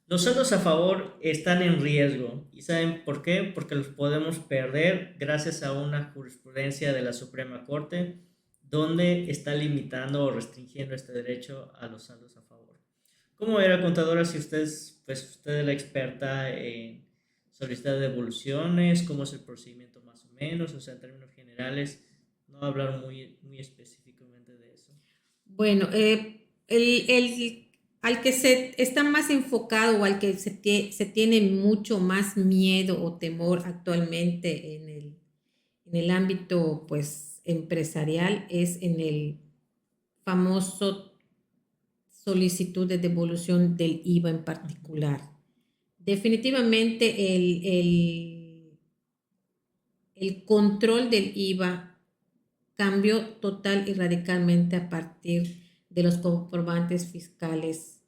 Los saldos a favor están en riesgo. ¿Y saben por qué? Porque los podemos perder gracias a una jurisprudencia de la Suprema Corte donde está limitando o restringiendo este derecho a los saldos a favor. ¿Cómo era, contadora, si usted es la experta en solicitar devoluciones? ¿Cómo es el procedimiento más o menos? O sea, en términos generales, no hablar muy específicamente de eso. Bueno, al que se está más enfocado o al que se tiene mucho más miedo o temor actualmente en el ámbito pues empresarial es en el famoso solicitud de devolución del IVA en particular. Definitivamente el control del IVA cambió total y radicalmente a partir de los comprobantes fiscales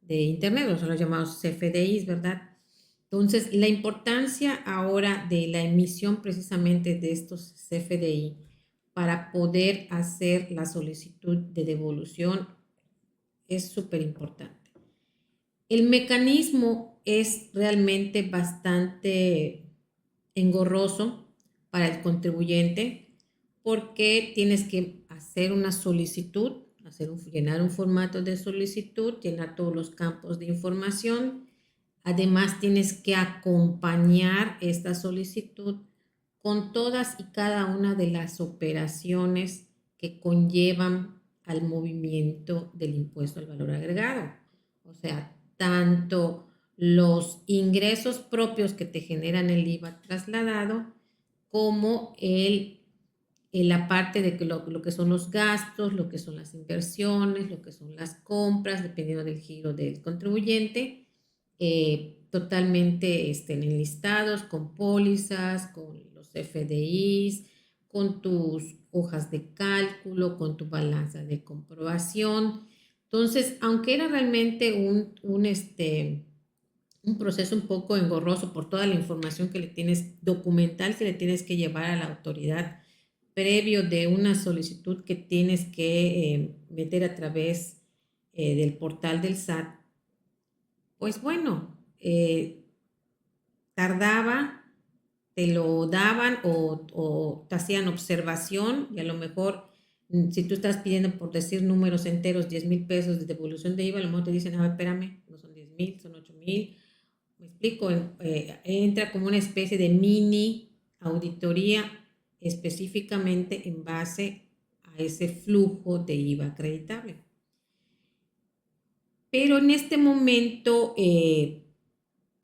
de Internet, los llamados CFDIs, ¿verdad? Entonces, la importancia ahora de la emisión precisamente de estos CFDI para poder hacer la solicitud de devolución es súper importante. El mecanismo es realmente bastante engorroso para el contribuyente porque tienes que hacer una solicitud, llenar un formato de solicitud, llenar todos los campos de información. Además, tienes que acompañar esta solicitud con todas y cada una de las operaciones que conllevan al movimiento del impuesto al valor agregado. O sea, tanto los ingresos propios que te generan el IVA trasladado como la parte de que lo que son los gastos, lo que son las inversiones, lo que son las compras, dependiendo del giro del contribuyente, totalmente estén enlistados con pólizas, con los FDIs, con tus hojas de cálculo, con tu balanza de comprobación. Entonces, aunque era realmente un proceso un poco engorroso por toda la información que le tienes, documental que le tienes que llevar a la autoridad previo de una solicitud que tienes que meter a través del portal del SAT, pues bueno, tardaba, te lo daban o te hacían observación y a lo mejor si tú estás pidiendo por decir números enteros 10,000 pesos de devolución de IVA, a lo mejor te dicen, a ver, espérame, no son 10,000, son 8,000. Me explico, entra como una especie de mini auditoría específicamente en base a ese flujo de IVA acreditable. Pero en este momento,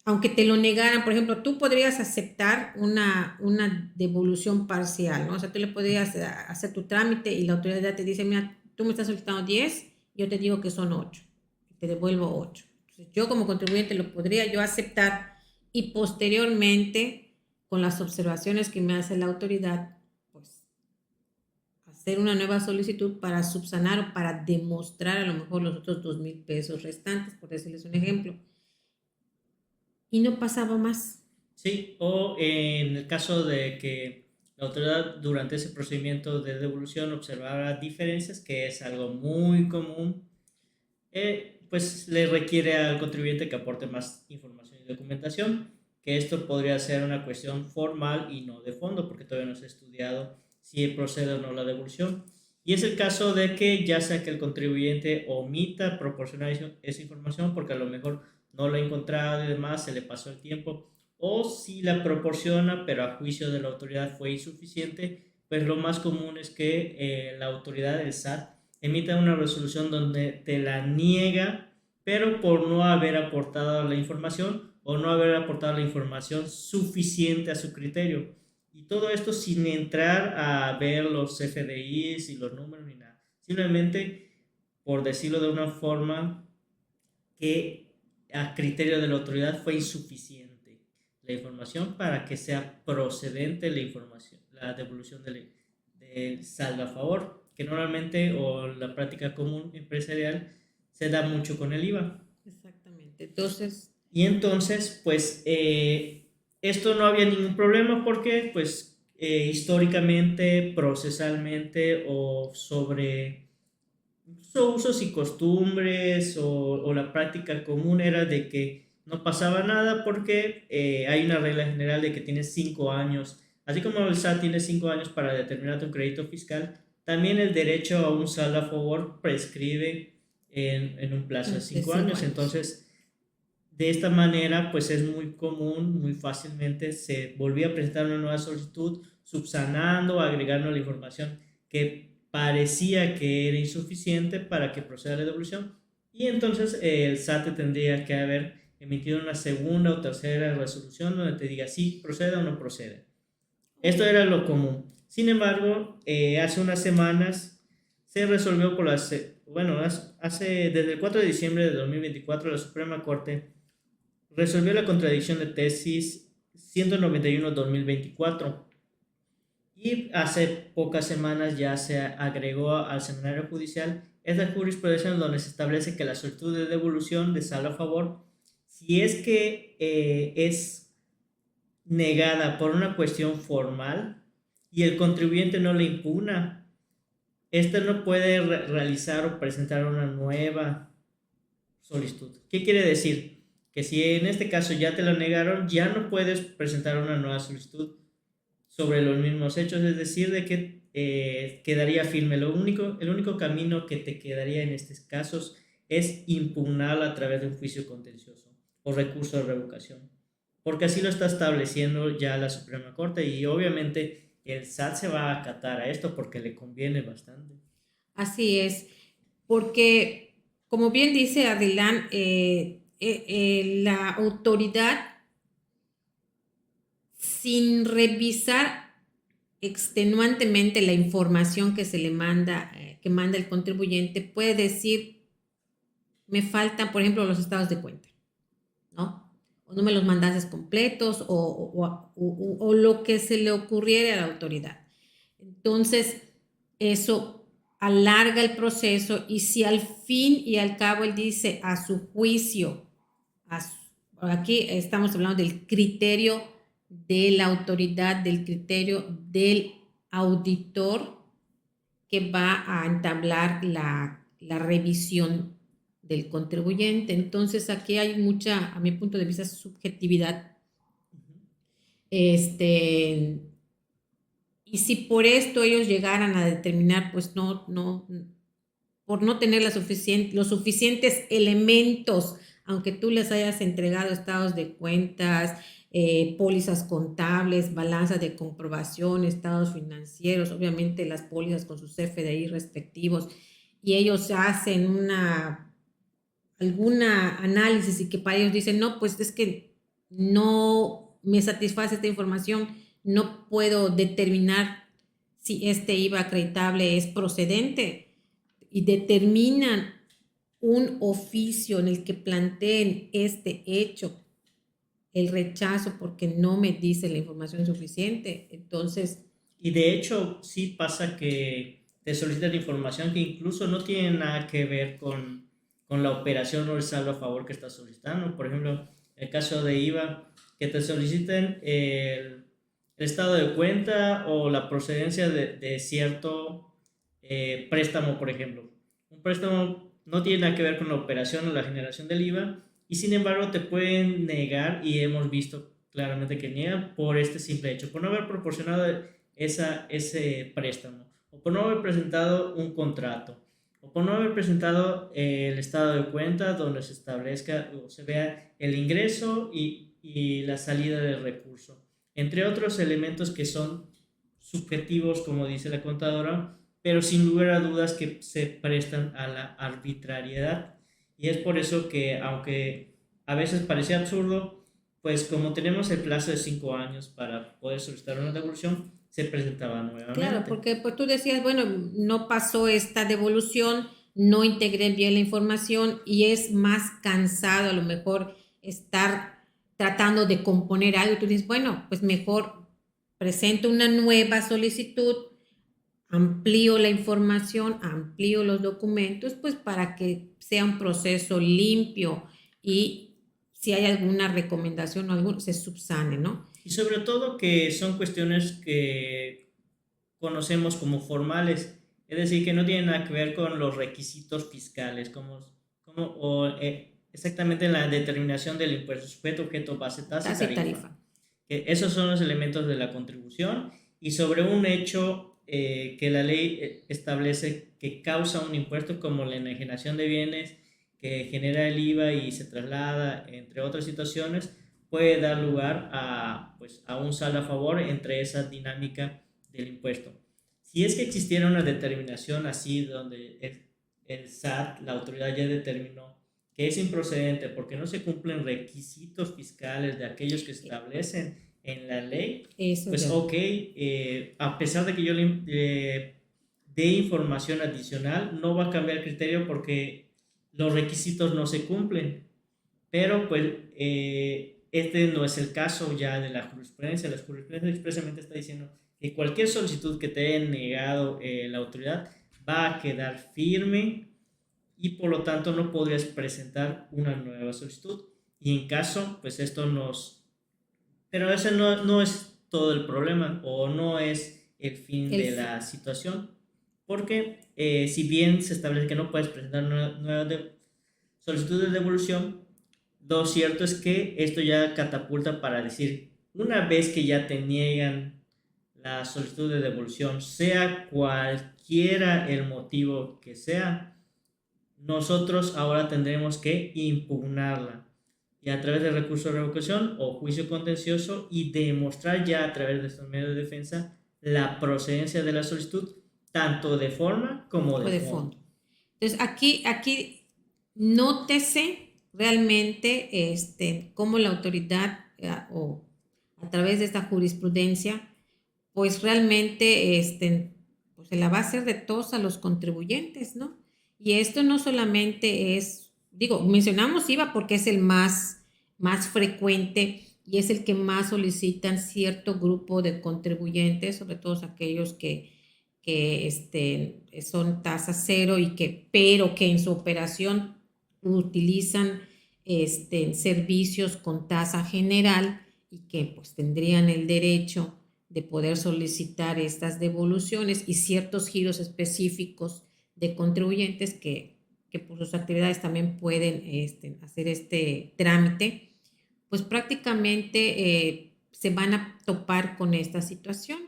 aunque te lo negaran, por ejemplo, tú podrías aceptar una devolución parcial, ¿no? O sea, tú le podrías hacer tu trámite y la autoridad te dice, mira, tú me estás solicitando 10, yo te digo que son 8, te devuelvo 8. Entonces, yo como contribuyente lo podría yo aceptar y posteriormente, con las observaciones que me hace la autoridad, pues hacer una nueva solicitud para subsanar o para demostrar a lo mejor los otros 2,000 pesos restantes, por decirles un ejemplo. Y no pasaba más. Sí, o en el caso de que la autoridad durante ese procedimiento de devolución observara diferencias, que es algo muy común, pues le requiere al contribuyente que aporte más información y documentación, que esto podría ser una cuestión formal y no de fondo, porque todavía no se ha estudiado si procede o no la devolución. Y es el caso de que ya sea que el contribuyente omita proporcionar esa información porque a lo mejor no la ha encontrado y demás, se le pasó el tiempo, o si la proporciona pero a juicio de la autoridad fue insuficiente, pues lo más común es que la autoridad del SAT emita una resolución donde te la niega, pero por no haber aportado la información o no haber aportado la información suficiente a su criterio. Y todo esto sin entrar a ver los FDIs y los números ni nada. Simplemente, por decirlo de una forma, que a criterio de la autoridad fue insuficiente la información para que sea procedente la información, la devolución del saldo a favor, que normalmente o la práctica común empresarial se da mucho con el IVA. Exactamente. Entonces, Y entonces, pues, esto no había ningún problema porque, pues, históricamente, procesalmente o sobre usos y costumbres o la práctica común era de que no pasaba nada porque hay una regla general de que tienes 5 años. Así como el SAT tiene 5 años para determinarte un crédito fiscal, también el derecho a un saldo a favor prescribe en un plazo de De 5 cinco años. años. Entonces, de esta manera, pues es muy común, muy fácilmente se volvía a presentar una nueva solicitud, subsanando, agregando la información que parecía que era insuficiente para que proceda la devolución. Y entonces el SAT tendría que haber emitido una segunda o tercera resolución donde te diga si procede o no procede. Esto era lo común. Sin embargo, hace unas semanas se resolvió por las, bueno, desde el 4 de diciembre de 2024 la Suprema Corte resolvió la contradicción de tesis 191-2024 y hace pocas semanas ya se agregó al seminario judicial esta jurisprudencia en donde se establece que la solicitud de devolución de saldo a favor, si es que es negada por una cuestión formal y el contribuyente no le impugna, éste no puede realizar o presentar una nueva solicitud. ¿Qué quiere decir? Que si en este caso ya te lo negaron, ya no puedes presentar una nueva solicitud sobre los mismos hechos, es decir, de que quedaría firme. El único camino que te quedaría en estos casos es impugnar a través de un juicio contencioso o recurso de revocación, porque así lo está estableciendo ya la Suprema Corte y obviamente el SAT se va a acatar a esto porque le conviene bastante. Así es, porque como bien dice Adilán, la autoridad, sin revisar extenuantemente la información que se le manda, que manda el contribuyente, puede decir, me faltan, por ejemplo, los estados de cuenta, ¿no? O no me los mandases completos o lo que se le ocurriera a la autoridad. Entonces, eso alarga el proceso y si al fin y al cabo él dice a su juicio, aquí estamos hablando del criterio de la autoridad, del criterio del auditor que va a entablar la revisión del contribuyente. Entonces aquí hay mucha, a mi punto de vista, subjetividad. Y si por esto ellos llegaran a determinar, pues no, por no tener los suficientes elementos, aunque tú les hayas entregado estados de cuentas, pólizas contables, balanzas de comprobación, estados financieros, obviamente las pólizas con sus CFDI respectivos, y ellos hacen alguna análisis y que para ellos dicen, no, pues es que no me satisface esta información, no puedo determinar si este IVA acreditable es procedente y determinan un oficio en el que planteen este hecho, el rechazo porque no me dice la información suficiente. Entonces, Y de hecho, sí pasa que te solicitan información que incluso no tiene nada que ver con la operación o el saldo a favor que estás solicitando. Por ejemplo, el caso de IVA, que te soliciten el estado de cuenta o la procedencia de cierto préstamo, por ejemplo. Un préstamo no tiene nada que ver con la operación o la generación del IVA y sin embargo te pueden negar y hemos visto claramente que niegan por este simple hecho, por no haber proporcionado ese préstamo, o por no haber presentado un contrato, o por no haber presentado el estado de cuenta donde se establezca o se vea el ingreso y la salida del recurso, entre otros elementos que son subjetivos, como dice la contadora, pero sin lugar a dudas que se prestan a la arbitrariedad. Y es por eso que, aunque a veces parece absurdo, pues como tenemos el plazo de 5 años para poder solicitar una devolución, se presentaba claro, nuevamente. porque pues tú decías, bueno, no pasó esta devolución, no integré bien la información y es más cansado a lo mejor estar tratando de componer algo. Tú dices, bueno, pues mejor presento una nueva solicitud, amplío la información, amplío los documentos, pues para que sea un proceso limpio y si hay alguna recomendación o algo, se subsane, ¿no? Y sobre todo que son cuestiones que conocemos como formales, es decir, que no tienen nada que ver con los requisitos fiscales, exactamente en la determinación del impuesto, sujeto, objeto, base, tasa y Tasa y tarifa. tarifa. Que esos son los elementos de la contribución y sobre un hecho que la ley establece que causa un impuesto como la enajenación de bienes que genera el IVA y se traslada, entre otras situaciones, puede dar lugar a, pues, a un saldo a favor entre esa dinámica del impuesto. Si es que existiera una determinación así donde el SAT, la autoridad ya determinó que es improcedente porque no se cumplen requisitos fiscales de aquellos que se establecen en la ley, Eso pues ya. ok, a pesar de que yo le dé información adicional, no va a cambiar el criterio porque los requisitos no se cumplen. Pero pues este no es el caso ya de la jurisprudencia. La jurisprudencia expresamente está diciendo que cualquier solicitud que te haya negado la autoridad va a quedar firme y por lo tanto no podrías presentar una nueva solicitud. Y en caso, pues esto nos... Pero ese no es todo el problema o no es el fin El, de la situación, porque si bien se establece que no puedes presentar nueva solicitud de devolución, lo cierto es que esto ya catapulta para decir, una vez que ya te niegan la solicitud de devolución, sea cualquiera el motivo que sea, nosotros ahora tendremos que impugnarla y a través de recurso de revocación o juicio contencioso y demostrar ya a través de estos medios de defensa la procedencia de la solicitud, tanto de forma como o de de fondo. fondo. Entonces, aquí nótese realmente cómo la autoridad o a través de esta jurisprudencia, pues realmente pues se la va a hacer de tos a los contribuyentes, ¿no? Y esto no solamente es, digo, mencionamos IVA porque es el más frecuente y es el que más solicitan cierto grupo de contribuyentes, sobre todo aquellos que son tasa cero pero que en su operación utilizan servicios con tasa general y que pues tendrían el derecho de poder solicitar estas devoluciones y ciertos giros específicos de contribuyentes que por sus actividades también pueden hacer este trámite, pues prácticamente se van a topar con esta situación.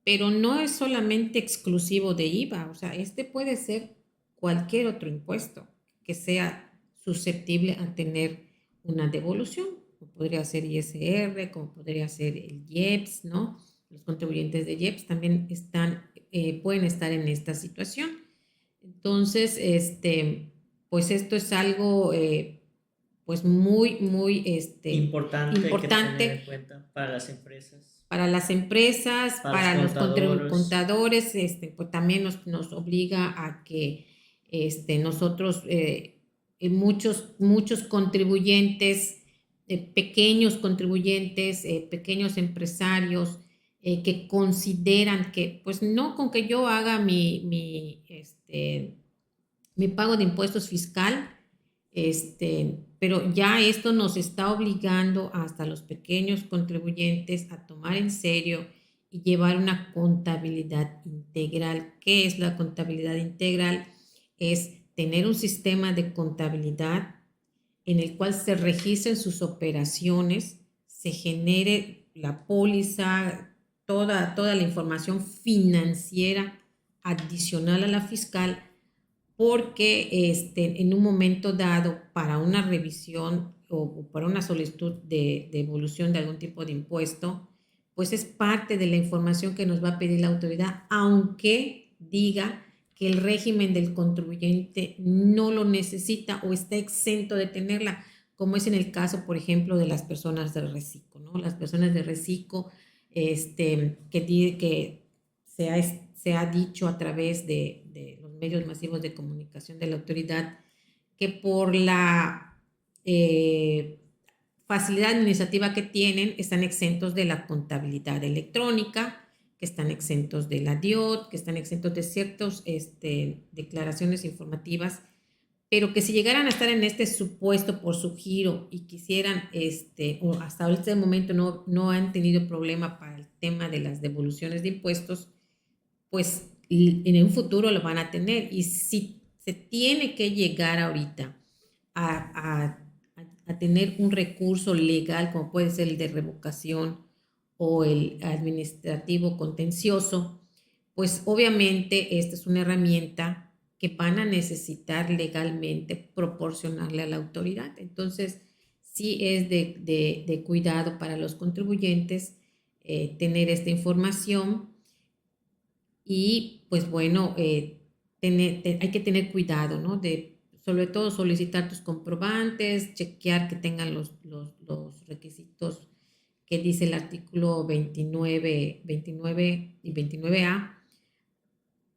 Pero no es solamente exclusivo de IVA, o sea, puede ser cualquier otro impuesto que sea susceptible a tener una devolución, como podría ser ISR, como podría ser el IEPS, ¿no? Los contribuyentes de IEPS también pueden estar en esta situación. Entonces, pues esto es algo pues muy Importante que tener en importante cuenta para las empresas, para las empresas, para los para los contadores. contadores, pues también nos obliga a que nosotros, muchos contribuyentes, pequeños empresarios, que consideran que, pues no con que yo haga mi pago de impuestos fiscal, pero ya esto nos está obligando hasta los pequeños contribuyentes a tomar en serio y llevar una contabilidad integral. ¿Qué es la contabilidad integral? Es tener un sistema de contabilidad en el cual se registren sus operaciones, se genere la póliza, toda la información financiera adicional a la fiscal, porque en un momento dado para una revisión o para una solicitud de devolución de algún tipo de impuesto, pues es parte de la información que nos va a pedir la autoridad, aunque diga que el régimen del contribuyente no lo necesita o está exento de tenerla, como es en el caso, por ejemplo, de las personas de reciclo, ¿no? Las personas de reciclo, que se ha dicho a través de los medios masivos de comunicación de la autoridad que por la facilidad administrativa que tienen están exentos de la contabilidad electrónica, que están exentos de la DIOT, que están exentos de ciertas declaraciones informativas, pero que si llegaran a estar en este supuesto por su giro y quisieran, o hasta este momento no han tenido problema para el tema de las devoluciones de impuestos, pues en un futuro lo van a tener. Y si se tiene que llegar ahorita a tener un recurso legal, como puede ser el de revocación o el administrativo contencioso, pues obviamente esta es una herramienta que van a necesitar legalmente proporcionarle a la autoridad. Entonces, sí es de cuidado para los contribuyentes tener esta información y pues bueno, hay que tener cuidado, ¿no? De sobre todo solicitar tus comprobantes, chequear que tengan los requisitos que dice el artículo 29 y 29A,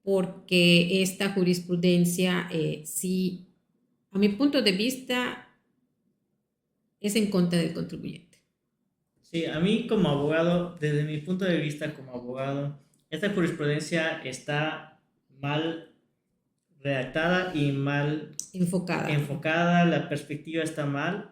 porque esta jurisprudencia sí, a mi punto de vista, es en contra del contribuyente. Sí, a mí como abogado, desde mi punto de vista como abogado, esta jurisprudencia está mal redactada y mal Enfocada, ¿no? enfocada, la perspectiva está mal,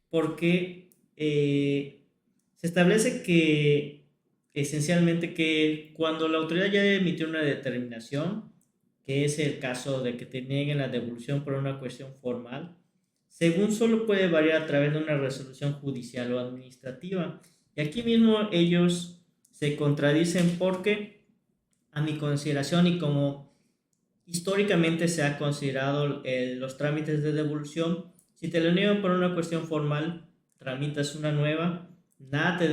porque se establece que esencialmente que cuando la autoridad ya emitió una determinación, que es el caso de que te nieguen la devolución por una cuestión formal, según solo puede variar a través de una resolución judicial o administrativa. Y aquí mismo ellos se contradicen porque, a mi consideración y como históricamente se ha considerado los trámites de devolución, si te lo niegan por una cuestión formal, tramitas una nueva, nada te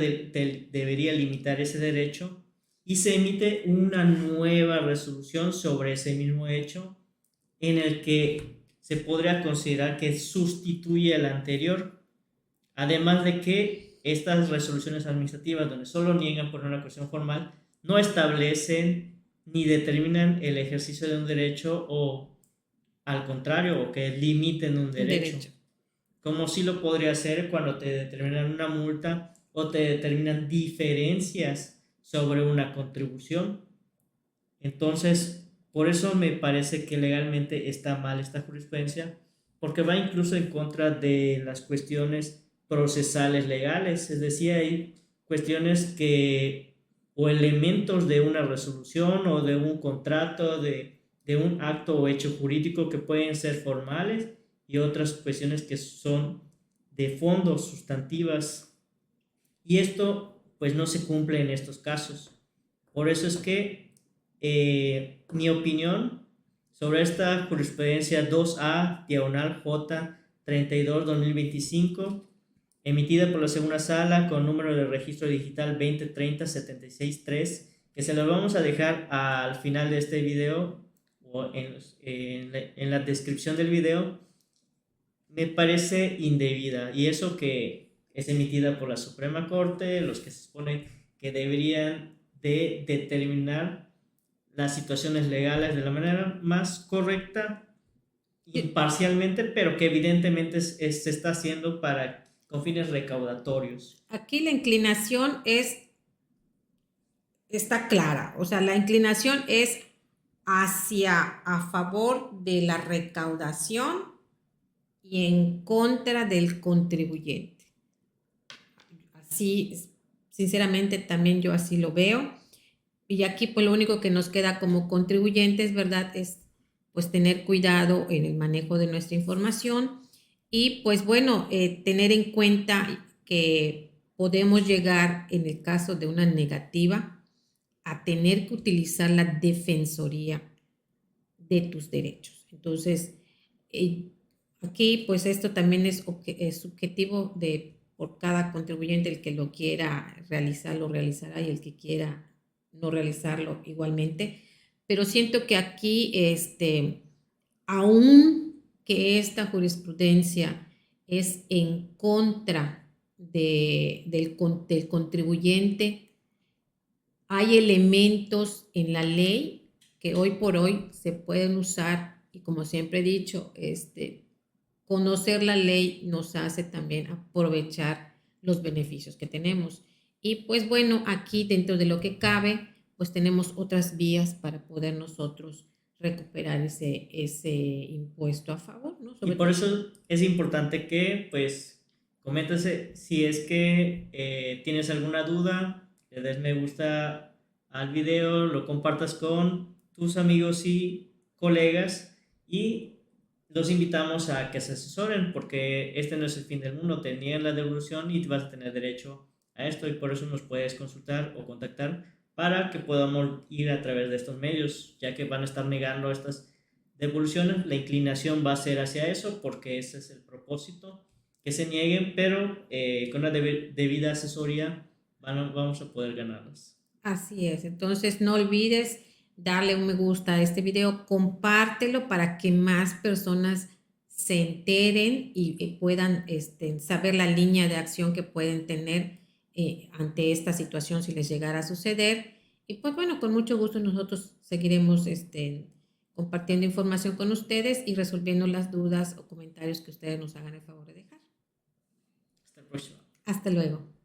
debería limitar ese derecho y se emite una nueva resolución sobre ese mismo hecho en el que se podría considerar que sustituye al anterior, además de que estas resoluciones administrativas donde solo niegan por una cuestión formal no establecen ni determinan el ejercicio de un derecho o al contrario, o que limiten un Un derecho, derecho. como sí lo podría hacer cuando te determinan una multa o te determinan diferencias sobre una contribución. Entonces, por eso me parece que legalmente está mal esta jurisprudencia, porque va incluso en contra de las cuestiones procesales legales, es decir, hay cuestiones que o elementos de una resolución o de un contrato, de un acto o hecho jurídico que pueden ser formales y otras cuestiones que son de fondo, sustantivas. Y esto pues no se cumple en estos casos. Por eso es que mi opinión sobre esta jurisprudencia 2A, diagonal J 32-2025, emitida por la segunda sala con número de registro digital 2030-763, que se lo vamos a dejar al final de este video o en la descripción del video, me parece indebida. Y eso que es emitida por la Suprema Corte, los que se supone que deberían de determinar las situaciones legales de la manera más correcta, imparcialmente, pero que evidentemente se está haciendo con fines recaudatorios. Aquí la inclinación está clara, o sea, la inclinación es a favor de la recaudación y en contra del contribuyente. Así, sinceramente, también yo así lo veo. Y aquí, pues lo único que nos queda como contribuyentes, ¿verdad? Es pues tener cuidado en el manejo de nuestra información y pues bueno, tener en cuenta que podemos llegar en el caso de una negativa a tener que utilizar la defensoría de tus derechos. Entonces, eh, aquí pues esto también es subjetivo por cada contribuyente, el que lo quiera realizar, lo realizará y el que quiera no realizarlo igualmente. Pero siento que aquí, aún que esta jurisprudencia es en contra del contribuyente, hay elementos en la ley que hoy por hoy se pueden usar y como siempre he dicho, conocer la ley nos hace también aprovechar los beneficios que tenemos. Y pues bueno, aquí dentro de lo que cabe, pues tenemos otras vías para poder nosotros recuperar ese impuesto a favor, ¿no? Y Sobre por todo. eso es importante que, pues, coméntase si es que tienes alguna duda, le des me gusta al video, lo compartas con tus amigos y colegas y los invitamos a que se asesoren porque este no es el fin del mundo, te niegan la devolución y vas a tener derecho a esto y por eso nos puedes consultar o contactar para que podamos ir a través de estos medios, ya que van a estar negando estas devoluciones, la inclinación va a ser hacia eso porque ese es el propósito, que se nieguen, pero con la debida asesoría vamos a poder ganarlas. Así es. Entonces, no olvides darle un me gusta a este video, compártelo para que más personas se enteren y puedan saber la línea de acción que pueden tener ante esta situación si les llegara a suceder. Y pues bueno, con mucho gusto nosotros seguiremos compartiendo información con ustedes y resolviendo las dudas o comentarios que ustedes nos hagan el favor de dejar. Hasta la próxima. Hasta luego.